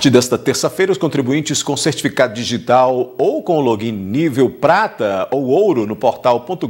partir desta terça-feira, os contribuintes com certificado digital ou com o login nível prata ou ouro no portal.gov.br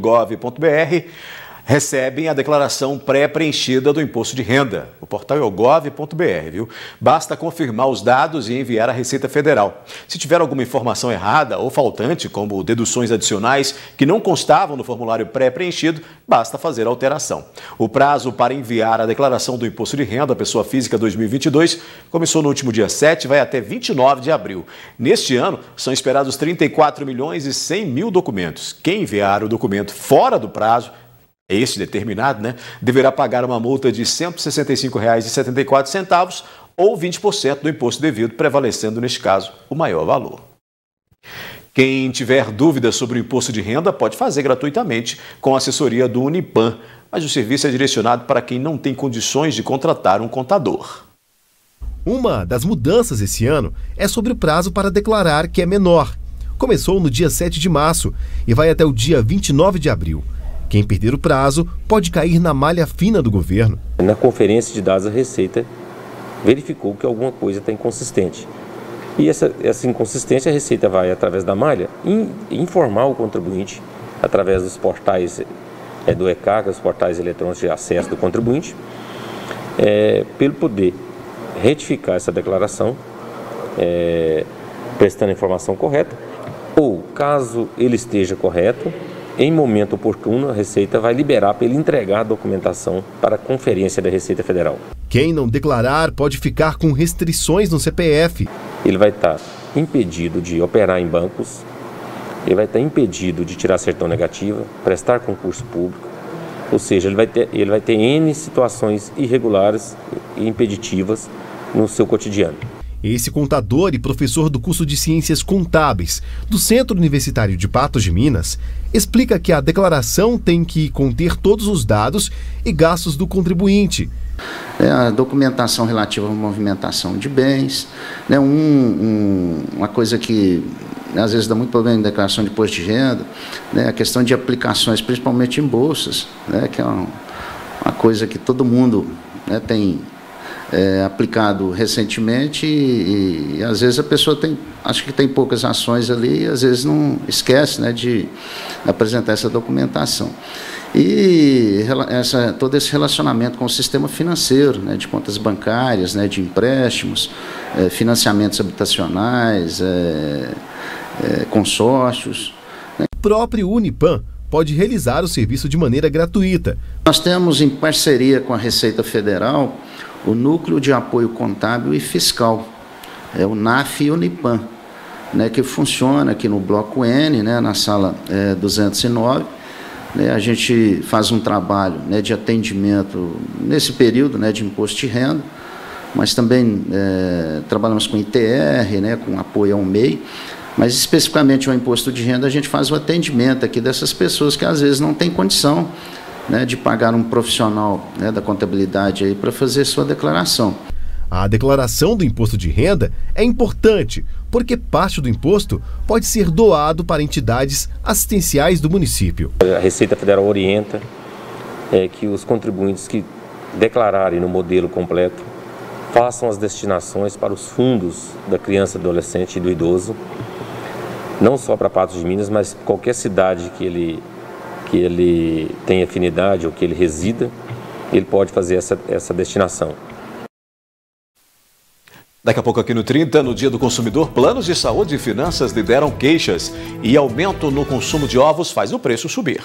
recebem a declaração pré-preenchida do imposto de renda. O portal é o gov.br, viu? Basta confirmar os dados e enviar à Receita Federal. Se tiver alguma informação errada ou faltante, como deduções adicionais que não constavam no formulário pré-preenchido, basta fazer a alteração. O prazo para enviar a declaração do imposto de renda à pessoa física 2022 começou no último dia 7 e vai até 29 de abril. Neste ano, são esperados 34 milhões e 100 mil documentos. Quem enviar o documento fora do prazo, esse determinado, deverá pagar uma multa de R$ 165,74 ou 20% do imposto devido, prevalecendo, neste caso, o maior valor. Quem tiver dúvidas sobre o imposto de renda pode fazer gratuitamente com a assessoria do Unipan, mas o serviço é direcionado para quem não tem condições de contratar um contador. Uma das mudanças esse ano é sobre o prazo para declarar, que é menor. Começou no dia 7 de março e vai até o dia 29 de abril. Quem perder o prazo pode cair na malha fina do governo. Na conferência de dados da Receita, verificou que alguma coisa está inconsistente. E essa inconsistência, a Receita vai, através da malha, informar o contribuinte, através dos portais do ECAC, os portais eletrônicos de acesso do contribuinte, para ele poder retificar essa declaração, prestando a informação correta, ou, caso ele esteja correto, em momento oportuno, a Receita vai liberar para ele entregar a documentação para a conferência da Receita Federal. Quem não declarar pode ficar com restrições no CPF. Ele vai estar impedido de operar em bancos, ele vai estar impedido de tirar certidão negativa, prestar concurso público, ou seja, ele vai ter N situações irregulares e impeditivas no seu cotidiano. Esse contador e professor do curso de Ciências Contábeis do Centro Universitário de Patos de Minas explica que a declaração tem que conter todos os dados e gastos do contribuinte. A documentação relativa à movimentação de bens, uma coisa que às vezes dá muito problema em declaração de imposto de renda, a questão de aplicações, principalmente em bolsas, que é uma coisa que todo mundo tem aplicado recentemente e às vezes a pessoa acha que tem poucas ações ali e às vezes não esquece de apresentar essa documentação. E todo esse relacionamento com o sistema financeiro, de contas bancárias, de empréstimos, financiamentos habitacionais, consórcios. O próprio Unipan pode realizar o serviço de maneira gratuita. Nós temos, em parceria com a Receita Federal, o Núcleo de Apoio Contábil e Fiscal, o NAF Unipan, que funciona aqui no Bloco N, na sala 209. A gente faz um trabalho de atendimento nesse período de imposto de renda, mas também trabalhamos com ITR, com apoio ao MEI, mas especificamente ao imposto de renda a gente faz o atendimento aqui dessas pessoas que às vezes não têm condição de pagar um profissional da contabilidade para fazer sua declaração. A declaração do imposto de renda é importante, porque parte do imposto pode ser doado para entidades assistenciais do município. A Receita Federal orienta que os contribuintes que declararem no modelo completo façam as destinações para os fundos da criança, adolescente e do idoso, não só para Patos de Minas, mas qualquer cidade que ele tem afinidade ou que ele resida, ele pode fazer essa destinação. Daqui a pouco aqui no 30, no Dia do Consumidor, planos de saúde e finanças lideram queixas e aumento no consumo de ovos faz o preço subir.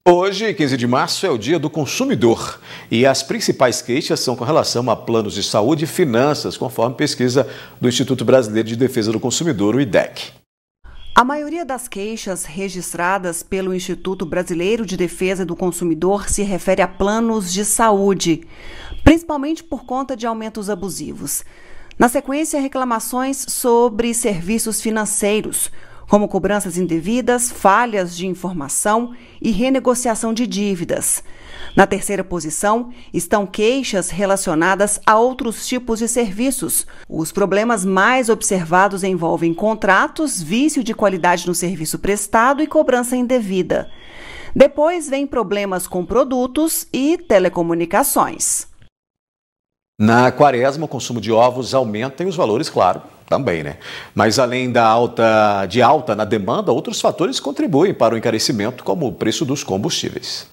Hoje, 15 de março, é o Dia do Consumidor e as principais queixas são com relação a planos de saúde e finanças, conforme pesquisa do Instituto Brasileiro de Defesa do Consumidor, o IDEC. A maioria das queixas registradas pelo Instituto Brasileiro de Defesa do Consumidor se refere a planos de saúde, principalmente por conta de aumentos abusivos. Na sequência, reclamações sobre serviços financeiros, como cobranças indevidas, falhas de informação e renegociação de dívidas. Na terceira posição estão queixas relacionadas a outros tipos de serviços. Os problemas mais observados envolvem contratos, vício de qualidade no serviço prestado e cobrança indevida. Depois vem problemas com produtos e telecomunicações. Na quaresma, o consumo de ovos aumenta e os valores, claro, também, né? Mas além da alta na demanda, outros fatores contribuem para o encarecimento, como o preço dos combustíveis.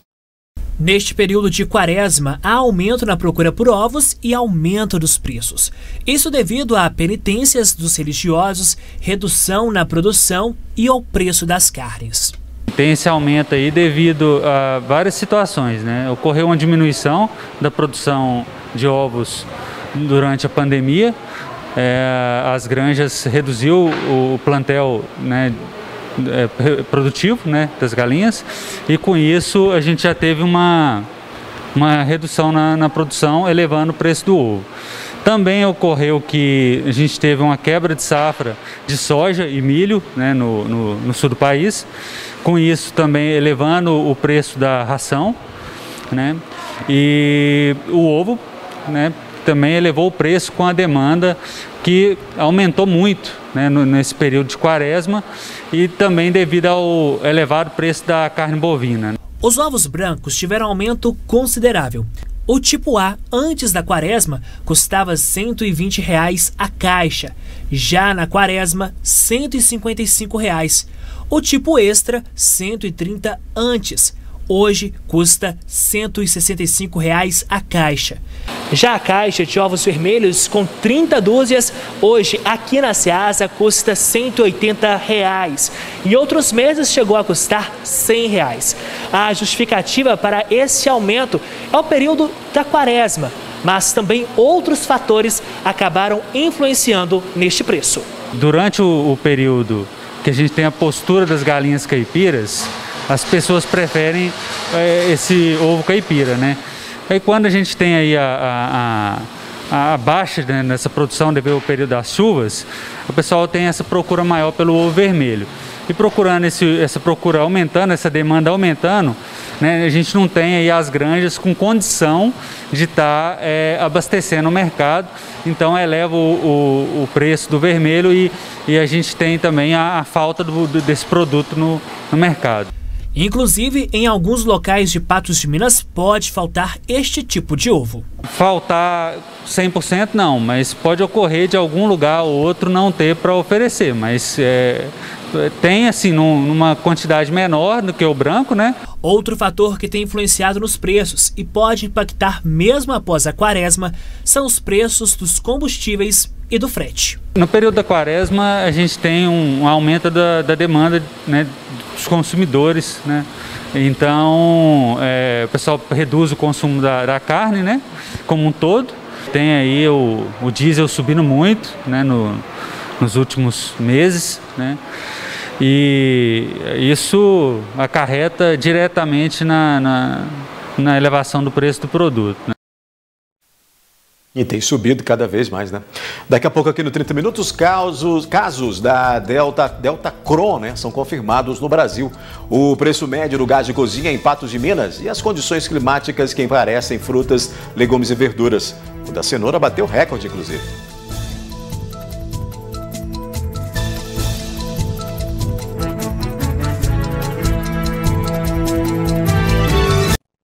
Neste período de quaresma, há aumento na procura por ovos e aumento dos preços. Isso devido a penitências dos religiosos, redução na produção e ao preço das carnes. Tem esse aumento aí devido a várias situações, né? Ocorreu uma diminuição da produção de ovos durante a pandemia. As granjas reduziu o plantel, né, produtivo, né, das galinhas, e com isso a gente já teve uma redução na produção, elevando o preço do ovo. Também ocorreu que a gente teve uma quebra de safra de soja e milho, né, no sul do país, com isso também elevando o preço da ração, né, e o ovo, né, também elevou o preço com a demanda, que aumentou muito, né, nesse período de quaresma, e também devido ao elevado preço da carne bovina. Os ovos brancos tiveram aumento considerável. O tipo A, antes da quaresma, custava R$ 120 a caixa. Já na quaresma, R$ 155. O tipo extra, R$ 130 antes. Hoje custa R$ 165 a caixa. Já a caixa de ovos vermelhos com 30 dúzias, hoje aqui na Ceasa custa R$ 180. Em outros meses chegou a custar R$ 100. A justificativa para esse aumento é o período da quaresma, mas também outros fatores acabaram influenciando neste preço. Durante o período que a gente tem a postura das galinhas caipiras, as pessoas preferem esse ovo caipira, né? Aí quando a gente tem aí a baixa, né, nessa produção devido ao período das chuvas, o pessoal tem essa procura maior pelo ovo vermelho. E procurando essa procura aumentando, essa demanda aumentando, né, a gente não tem aí as granjas com condição de estar abastecendo o mercado, então eleva o preço do vermelho e a gente tem também a falta desse produto no mercado. Inclusive, em alguns locais de Patos de Minas pode faltar este tipo de ovo. Faltar 100% não, mas pode ocorrer de algum lugar ou outro não ter para oferecer, mas tem assim numa quantidade menor do que o branco, né? Outro fator que tem influenciado nos preços e pode impactar mesmo após a quaresma são os preços dos combustíveis e do frete. No período da quaresma a gente tem um aumento da demanda, né, dos consumidores, né? Então o pessoal reduz o consumo da carne, né, como um todo. Tem aí o diesel subindo muito, né, nos últimos meses, né? E isso acarreta diretamente na elevação do preço do produto, né? E tem subido cada vez mais, né? Daqui a pouco aqui no 30 Minutos, casos da Delta Cron, né, são confirmados no Brasil. O preço médio do gás de cozinha em Patos de Minas e as condições climáticas que encarecem frutas, legumes e verduras. O da cenoura bateu recorde, inclusive.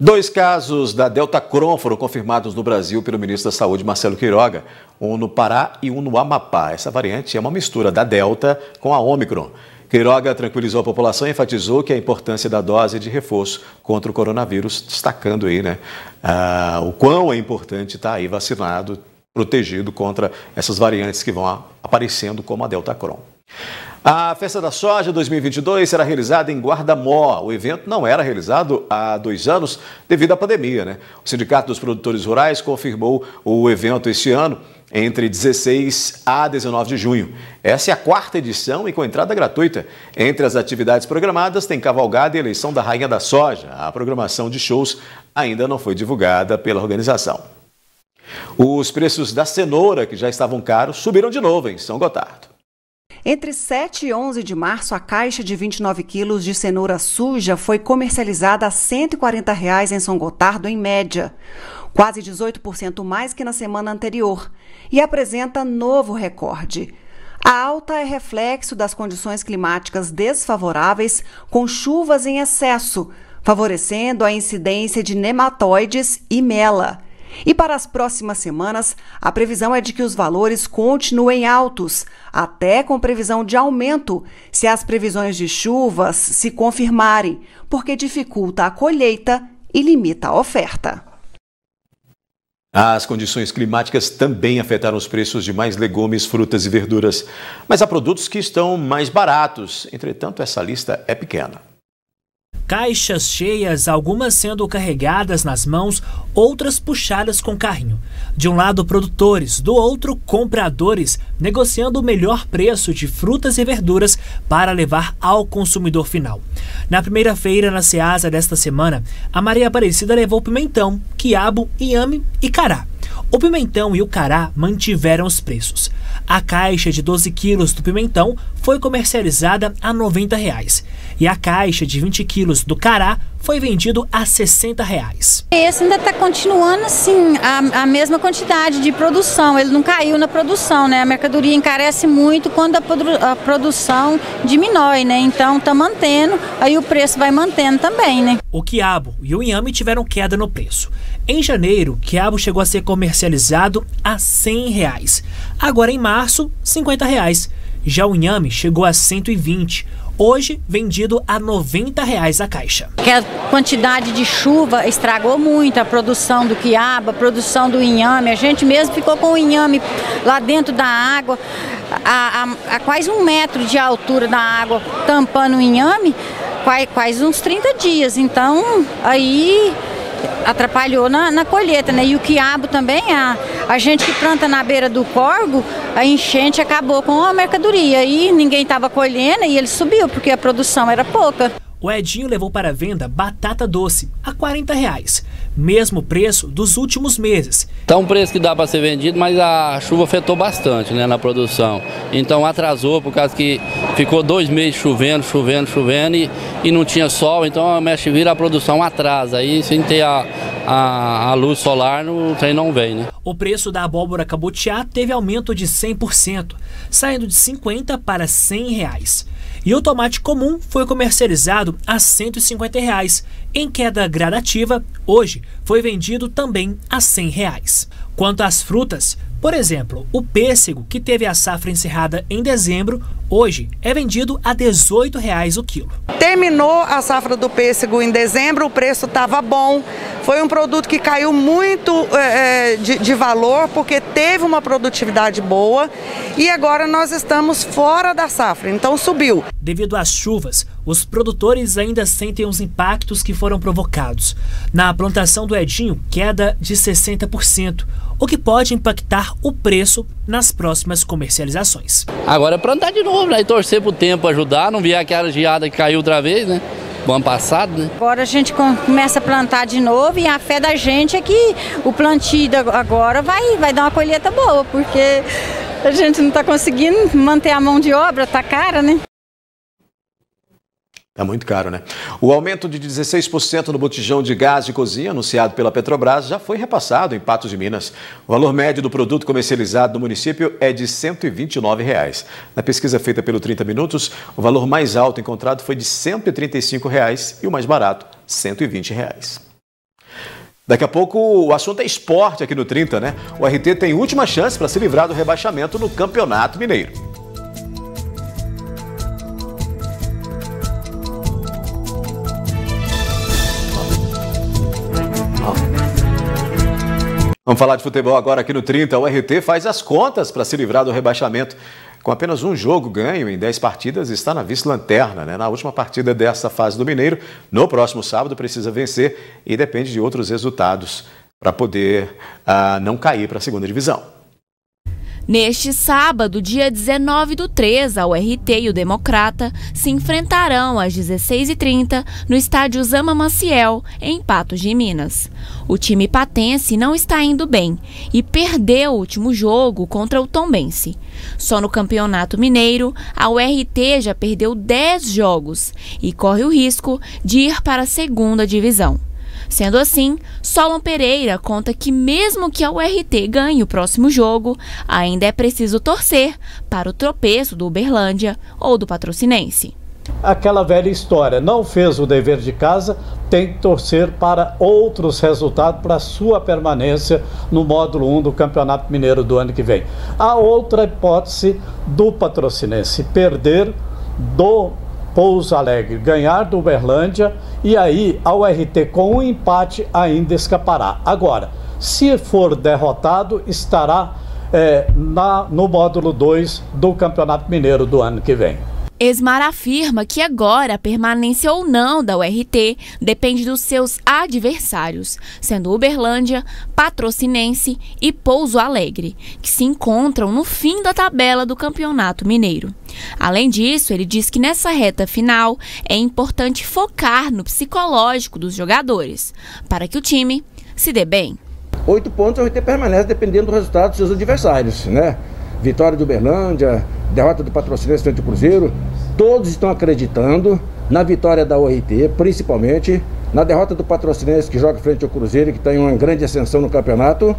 Dois casos da Delta Cron foram confirmados no Brasil pelo ministro da Saúde, Marcelo Queiroga, um no Pará e um no Amapá. Essa variante é uma mistura da Delta com a Ômicron. Queiroga tranquilizou a população e enfatizou que a importância da dose de reforço contra o coronavírus, destacando aí, né, o quão é importante estar aí vacinado, protegido contra essas variantes que vão aparecendo como a Delta Cron. A Festa da Soja 2022 será realizada em Guarda-Mó. O evento não era realizado há 2 anos devido à pandemia, né? O Sindicato dos Produtores Rurais confirmou o evento este ano entre 16 a 19 de junho. Essa é a 4ª edição e com entrada gratuita. Entre as atividades programadas tem cavalgada e eleição da Rainha da Soja. A programação de shows ainda não foi divulgada pela organização. Os preços da cenoura, que já estavam caros, subiram de novo em São Gotardo. Entre 7 e 11 de março, a caixa de 29 quilos de cenoura suja foi comercializada a R$ 140 em São Gotardo, em média, quase 18% mais que na semana anterior, e apresenta novo recorde. A alta é reflexo das condições climáticas desfavoráveis, com chuvas em excesso, favorecendo a incidência de nematóides e mela. E para as próximas semanas, a previsão é de que os valores continuem altos, até com previsão de aumento, se as previsões de chuvas se confirmarem, porque dificulta a colheita e limita a oferta. As condições climáticas também afetaram os preços de mais legumes, frutas e verduras. Mas há produtos que estão mais baratos. Entretanto, essa lista é pequena. Caixas cheias, algumas sendo carregadas nas mãos, outras puxadas com carrinho. De um lado, produtores, do outro, compradores, negociando o melhor preço de frutas e verduras para levar ao consumidor final. Na primeira feira na Ceasa desta semana, a Maria Aparecida levou pimentão, quiabo, inhame e cará. O pimentão e o cará mantiveram os preços. A caixa de 12 quilos do pimentão foi comercializada a R$ 90 e a caixa de 20 quilos do cará foi vendido a R$ 60. Esse ainda está continuando assim, a mesma quantidade de produção, ele não caiu na produção, né? A mercadoria encarece muito quando a produção diminui, né? Então está mantendo, aí o preço vai mantendo também, né? O quiabo e o inhame tiveram queda no preço. Em janeiro, o quiabo chegou a ser comercializado a R$ 100. Agora em março, R$ 50. Já o inhame chegou a R$ 120. Hoje, vendido a R$ 90 a caixa. A quantidade de chuva estragou muito a produção do quiabo, a produção do inhame. A gente mesmo ficou com o inhame lá dentro da água, a quase 1 metro de altura da água, tampando o inhame, quase uns 30 dias. Então, aí atrapalhou na colheita, né? E o quiabo também, a gente que planta na beira do córrego, a enchente acabou com a mercadoria e ninguém estava colhendo e ele subiu porque a produção era pouca. O Edinho levou para venda batata doce a R$ 40, mesmo preço dos últimos meses. Tá um preço que dá para ser vendido, mas a chuva afetou bastante, né, na produção. Então atrasou por causa que ficou 2 meses chovendo e não tinha sol, então a produção atrasa. Aí sem ter a luz solar, o trem não vem, né? O preço da abóbora cabotiá teve aumento de 100%, saindo de R$ 50 para R$ 100. E o tomate comum foi comercializado a R$ 150. Em queda gradativa, hoje foi vendido também a R$ 100. Quanto às frutas, por exemplo, o pêssego, que teve a safra encerrada em dezembro, hoje é vendido a R$ 18 o quilo. Terminou a safra do pêssego em dezembro, o preço estava bom. Foi um produto que caiu muito de valor porque teve uma produtividade boa e agora nós estamos fora da safra, então subiu. Devido às chuvas, os produtores ainda sentem os impactos que foram provocados. Na plantação do Edinho, queda de 60%, o que pode impactar o preço nas próximas comercializações. Agora é plantar de novo, né? E torcer para o tempo ajudar, não vier aquela geada que caiu outra vez, né? O ano passado, né? Agora a gente começa a plantar de novo e a fé da gente é que o plantio agora vai dar uma colheita boa, porque a gente não está conseguindo manter a mão de obra, tá cara, né? Tá muito caro, né? O aumento de 16% no botijão de gás de cozinha anunciado pela Petrobras já foi repassado em Patos de Minas. O valor médio do produto comercializado no município é de R$ 129. Na pesquisa feita pelo 30 Minutos, o valor mais alto encontrado foi de R$ 135 e o mais barato, R$ 120. Daqui a pouco o assunto é esporte aqui no 30, né? O RT tem última chance para se livrar do rebaixamento no Campeonato Mineiro. Vamos falar de futebol agora aqui no 30. O RT faz as contas para se livrar do rebaixamento. Com apenas um jogo ganho em 10 partidas, está na vice-lanterna, né? Na última partida dessa fase do Mineiro, no próximo sábado precisa vencer e depende de outros resultados para poder não cair para a segunda divisão. Neste sábado, dia 19/3, a URT e o Democrata se enfrentarão às 16h30 no estádio Zama Maciel, em Patos de Minas. O time patense não está indo bem e perdeu o último jogo contra o Tombense. Só no Campeonato Mineiro, a URT já perdeu 10 jogos e corre o risco de ir para a segunda divisão. Sendo assim, Solon Pereira conta que mesmo que a URT ganhe o próximo jogo, ainda é preciso torcer para o tropeço do Uberlândia ou do Patrocinense. aquela velha história, não fez o dever de casa, tem que torcer para outros resultados para sua permanência no módulo 1 do Campeonato Mineiro do ano que vem. A outra hipótese do Patrocinense perder do Pouso Alegre, ganhar do Uberlândia, e aí a URT com um empate ainda escapará. Agora, se for derrotado, estará no módulo 2 do Campeonato Mineiro do ano que vem. Esmar afirma que agora a permanência ou não da URT depende dos seus adversários, sendo Uberlândia, Patrocinense e Pouso Alegre, que se encontram no fim da tabela do Campeonato Mineiro. Além disso, ele diz que nessa reta final é importante focar no psicológico dos jogadores, para que o time se dê bem. 8 pontos a URT permanece dependendo do resultado dos seus adversários, né? Vitória do Uberlândia, derrota do Patrocinense frente ao Cruzeiro, todos estão acreditando na vitória da URT, principalmente na derrota do Patrocinense, que joga frente ao Cruzeiro, que tem uma grande ascensão no campeonato.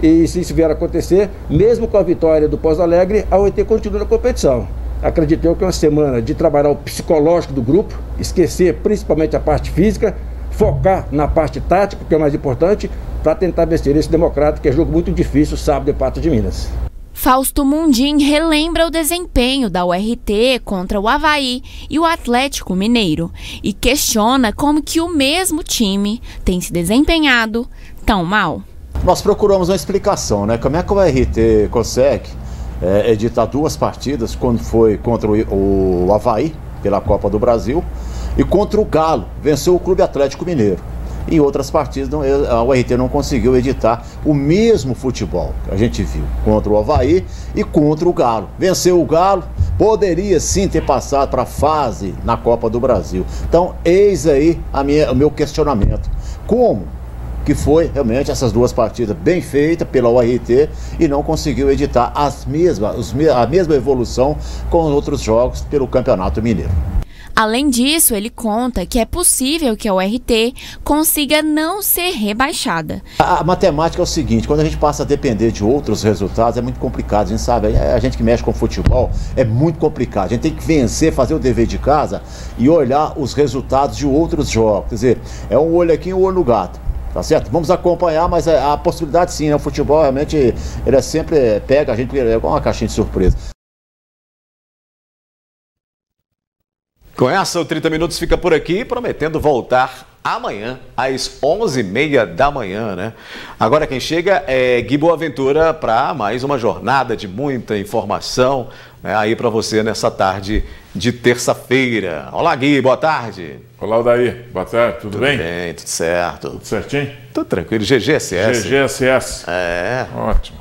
E se isso vier a acontecer, mesmo com a vitória do Pouso Alegre, a URT continua na competição. Acredito eu que é uma semana de trabalhar o psicológico do grupo, esquecer principalmente a parte física, focar na parte tática, que é o mais importante, para tentar vencer esse Democrata, que é jogo muito difícil, sábado em Patos de Minas. Fausto Mundim relembra o desempenho da URT contra o Avaí e o Atlético Mineiro e questiona como que o mesmo time tem se desempenhado tão mal. Nós procuramos uma explicação, né? Como é que o URT consegue editar 2 partidas, quando foi contra o Avaí, pela Copa do Brasil, e contra o Galo, venceu o Clube Atlético Mineiro. Em outras partidas, a URT não conseguiu editar o mesmo futebol que a gente viu contra o Avaí e contra o Galo. Venceu o Galo, poderia sim ter passado para a fase na Copa do Brasil. Então, eis aí o meu questionamento. Como que foi realmente essas 2 partidas bem feitas pela URT e não conseguiu editar a mesma evolução com outros jogos pelo Campeonato Mineiro? Além disso, ele conta que é possível que a URT consiga não ser rebaixada. A matemática é o seguinte, quando a gente passa a depender de outros resultados, é muito complicado, a gente sabe, a gente que mexe com futebol, é muito complicado. A gente tem que vencer, fazer o dever de casa e olhar os resultados de outros jogos. Quer dizer, é um olho aqui e um olho no gato. Tá certo? Vamos acompanhar, mas a possibilidade sim, né? O futebol realmente, ele sempre pega a gente igual uma caixinha de surpresa. Com essa, o 30 Minutos fica por aqui, prometendo voltar amanhã, às 11h30 da manhã, né? Agora quem chega é Gui Boaventura para mais uma jornada de muita informação, né, aí para você nessa tarde de terça-feira. Olá, Gui, boa tarde. Olá, Odair, boa tarde, tudo bem? Tudo bem, tudo certo. Tudo certinho? Tudo tranquilo, GGSS. GGSS. É. Ótimo.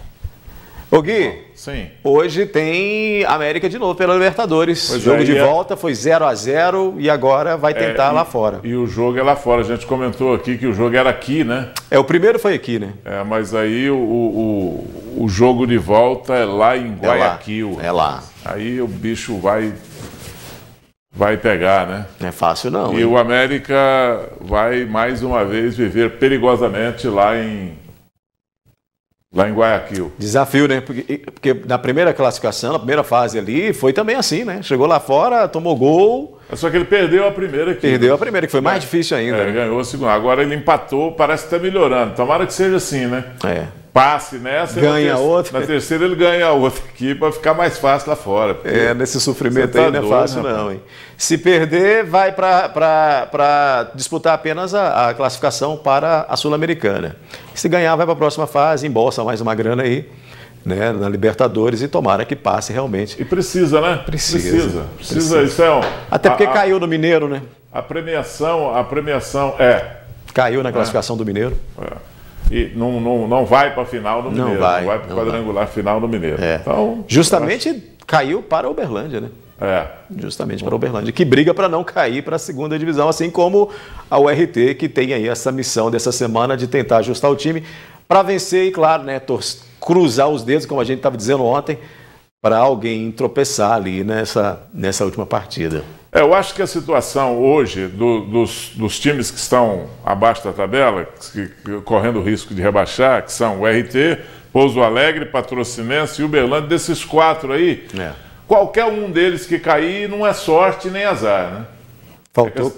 Ô Gui, sim. Hoje tem América de novo pela Libertadores. Pois jogo de volta foi 0-0 e agora vai tentar lá fora. E o jogo é lá fora. A gente comentou aqui que o jogo era aqui, né? O primeiro foi aqui, né? Mas aí o jogo de volta é lá em Guayaquil. É lá. Aí o bicho vai pegar, né? Não é fácil não. E o América vai mais uma vez viver perigosamente lá em Guayaquil. Desafio, né? Porque na primeira classificação, na primeira fase ali, foi também assim, né? Chegou lá fora, tomou gol. Só que ele perdeu a primeira aqui. Perdeu a primeira, que foi mais difícil ainda. Né? Ganhou a segunda. Agora ele empatou, parece que está melhorando. Tomara que seja assim, né? Passe nessa, ganha outra. Na terceira ele ganha a outra aqui para ficar mais fácil lá fora. Nesse sofrimento aí não é fácil não, hein? Se perder, vai para disputar apenas a classificação para a Sul-Americana. Se ganhar, vai para a próxima fase, embolsa mais uma grana aí, né, na Libertadores, e tomara que passe realmente. E precisa, né? Precisa. Isso até porque caiu no Mineiro, né? A premiação caiu na classificação do Mineiro. E não vai para a final no Mineiro. Não vai para o quadrangular final no Mineiro. Então, justamente caiu para a Uberlândia, né? Justamente para a Uberlândia, que briga para não cair para a segunda divisão, assim como a URT, que tem aí essa missão dessa semana de tentar ajustar o time para vencer e, claro, né, cruzar os dedos, como a gente estava dizendo ontem, para alguém tropeçar ali nessa última partida. Eu acho que a situação hoje dos times que estão abaixo da tabela, correndo o risco de rebaixar, que são o RT, Pouso Alegre, Patrocinense e Uberlândia, desses 4 aí, qualquer um deles que cair não é sorte nem azar, né? Faltou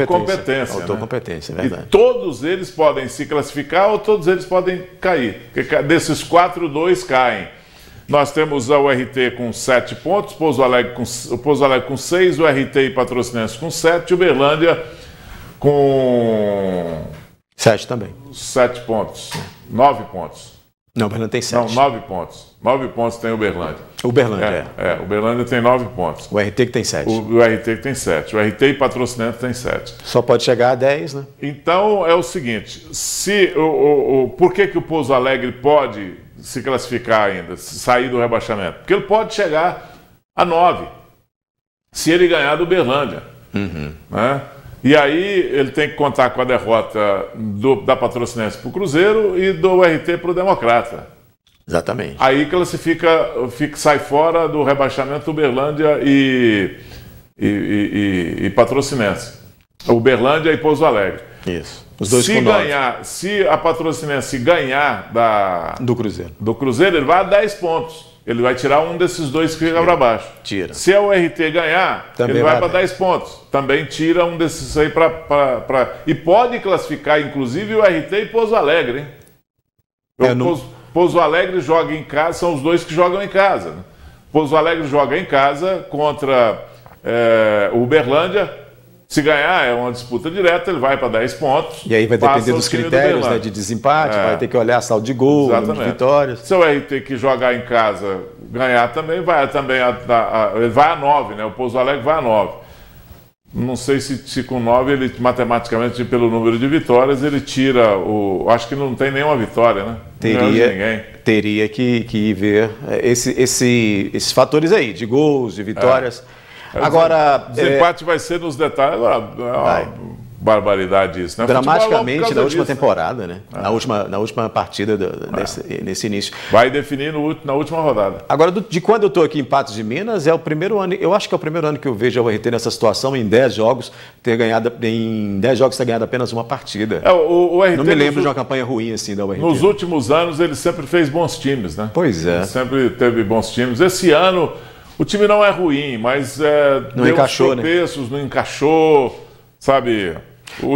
competência. Faltou competência, é verdade. E todos eles podem se classificar ou todos eles podem cair. Porque desses 4, 2 caem. Nós temos a URT com 7 pontos, o Pouso Alegre com 6, o RT e Patrocinense com 7, e Uberlândia com 7 também. 7 pontos. 9 pontos. Não, o Uberlândia tem 7. Não, 9 pontos. 9 pontos tem o Uberlândia. Uberlândia, o Uberlândia tem 9 pontos. O RT que tem 7. O RT que tem 7. O RT e Patrocinense tem 7. Só pode chegar a 10, né? Então, é o seguinte, por que o Pouso Alegre pode se classificar ainda, sair do rebaixamento? Porque ele pode chegar a 9, se ele ganhar do Uberlândia. Né? E aí ele tem que contar com a derrota da Patrocinense para o Cruzeiro e do RT para o Democrata. Exatamente. Aí sai fora do rebaixamento Uberlândia e Patrocinense. Uberlândia e Pouso Alegre. Isso. Os dois se a Patrocinense ganhar do Cruzeiro, ele vai a 10 pontos. Ele vai tirar um desses dois que fica para baixo. Tira. Se a URT ganhar, também ele vai para 10 pontos. Também tira um desses aí e pode classificar, inclusive, o RT e Pouso Alegre, hein? Pouso Alegre joga em casa, são os dois que jogam em casa. Né? Pouso Alegre joga em casa contra o Uberlândia. Se ganhar, é uma disputa direta, ele vai para 10 pontos. E aí vai depender dos critérios, né, de desempate, vai ter que olhar saldo de gol, número de vitórias. Se o RT que jogar em casa ganhar também, ele vai a 9, né? O Pouso Alegre vai a 9. Não sei se com 9, ele matematicamente, pelo número de vitórias, ele tira acho que não tem nenhuma vitória, né? Teria que ver esses fatores aí, de gols, de vitórias. Agora, desempate vai ser nos detalhes. Barbaridade isso, né? Dramaticamente na última temporada, né? Na última partida nesse início. Vai definir na última rodada. Agora, de quando eu estou aqui em Patos de Minas, é o primeiro ano, eu acho que é o primeiro ano que eu vejo a URT nessa situação, em 10 jogos, ter ganhado apenas uma partida. O RT não me lembro de uma campanha ruim assim da URT. Nos últimos anos, ele sempre fez bons times, né? Pois é. Ele sempre teve bons times. Esse ano, o time não é ruim, mas não encaixou, tropeços, não encaixou, sabe?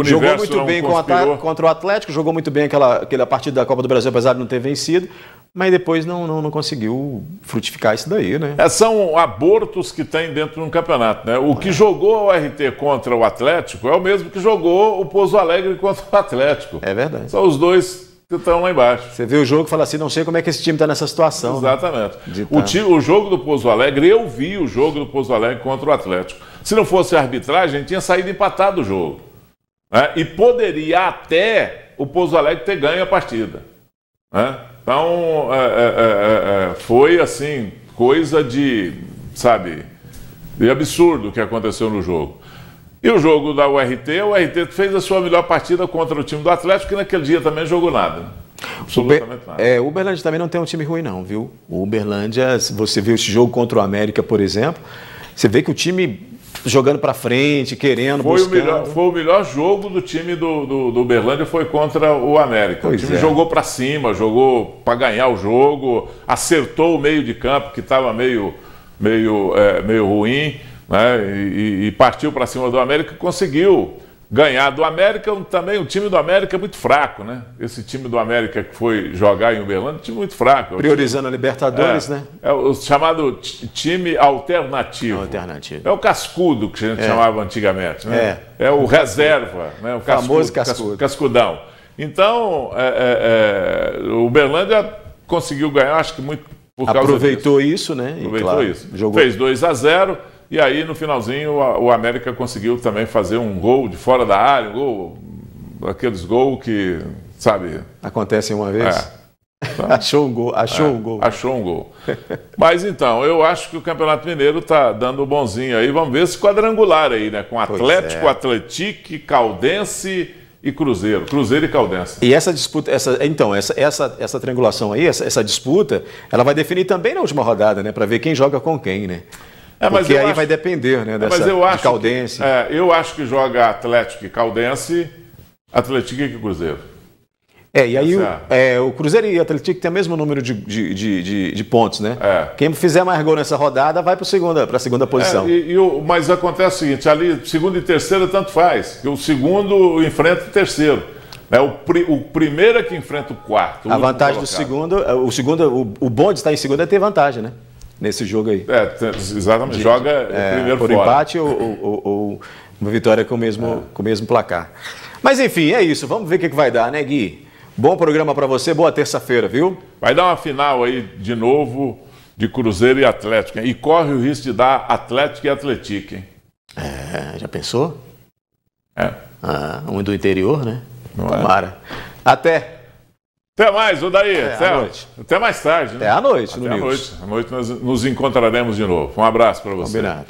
Jogou muito bem contra o Atlético, jogou muito bem aquela partida da Copa do Brasil, apesar de não ter vencido, mas depois não conseguiu frutificar isso daí, né? São abortos que tem dentro de um campeonato, né? O que jogou o RT contra o Atlético é o mesmo que jogou o Pouso Alegre contra o Atlético. É verdade. São os dois que estão lá embaixo. Você vê o jogo e fala assim, não sei como é que esse time está nessa situação. Exatamente. Né? O jogo do Pouso Alegre, eu vi o jogo do Pouso Alegre contra o Atlético. Se não fosse a arbitragem, tinha saído empatado o jogo. Né? E poderia até o Pouso Alegre ter ganho a partida. Né? Então, foi assim, coisa de absurdo o que aconteceu no jogo. E o jogo da URT, o RT fez a sua melhor partida contra o time do Atlético, que naquele dia também jogou nada. Né? Absolutamente nada. O Uberlândia também não tem um time ruim não, viu? O Uberlândia, se você viu esse jogo contra o América, por exemplo, você vê que o time jogando para frente, querendo, buscando. Foi o melhor jogo do time do Uberlândia, foi contra o América. O time jogou para cima, jogou para ganhar o jogo, acertou o meio de campo, que estava meio ruim, né? E partiu para cima do América e conseguiu ganhar do América. Também o time do América é muito fraco, né? Esse time do América que foi jogar em Uberlândia, time muito fraco. Priorizando a Libertadores, né? É o chamado time alternativo. É o cascudo que a gente chamava antigamente, né? É o reserva, né? O famoso cascudão. Então, o Uberlândia conseguiu ganhar, acho que muito por causa aproveitou isso, né? Aproveitou isso. Jogou. Fez 2-0. E aí, no finalzinho, o América conseguiu também fazer um gol de fora da área, aqueles gols que, sabe... Acontecem uma vez? Achou um gol. Achou um gol. Mas então, eu acho que o Campeonato Mineiro está dando um bonzinho aí. Vamos ver esse quadrangular aí, né? Com Atlético, Atlético, Caldense e Cruzeiro. Cruzeiro e Caldense. E essa disputa, essa triangulação aí, essa disputa, ela vai definir também na última rodada, né? Para ver quem joga com quem, né? Porque aí vai depender, né, de Caldense. Eu acho que joga Atlético e Caldense, Atlético e Cruzeiro. E aí o Cruzeiro e o Atlético tem o mesmo número de pontos, né? Quem fizer mais gol nessa rodada vai para a segunda posição. Mas acontece o seguinte, ali segundo e terceiro tanto faz, que o segundo enfrenta o terceiro. O primeiro é que enfrenta o quarto. A vantagem do segundo, o bom de estar em segundo é ter vantagem, né? Nesse jogo aí. Exatamente. Joga primeiro por fora. Empate ou uma vitória com o mesmo placar. Mas enfim, é isso. Vamos ver o que vai dar, né, Gui? Bom programa para você, boa terça-feira, viu? Vai dar uma final aí, de novo, de Cruzeiro e Atlético, hein? E corre o risco de dar Atlético e Atlético, hein? Já pensou? Um do interior, né? Tomara. Até mais, Odaí. Até mais tarde, né? Até à noite, À noite nós nos encontraremos de novo. Um abraço para você. Combinado.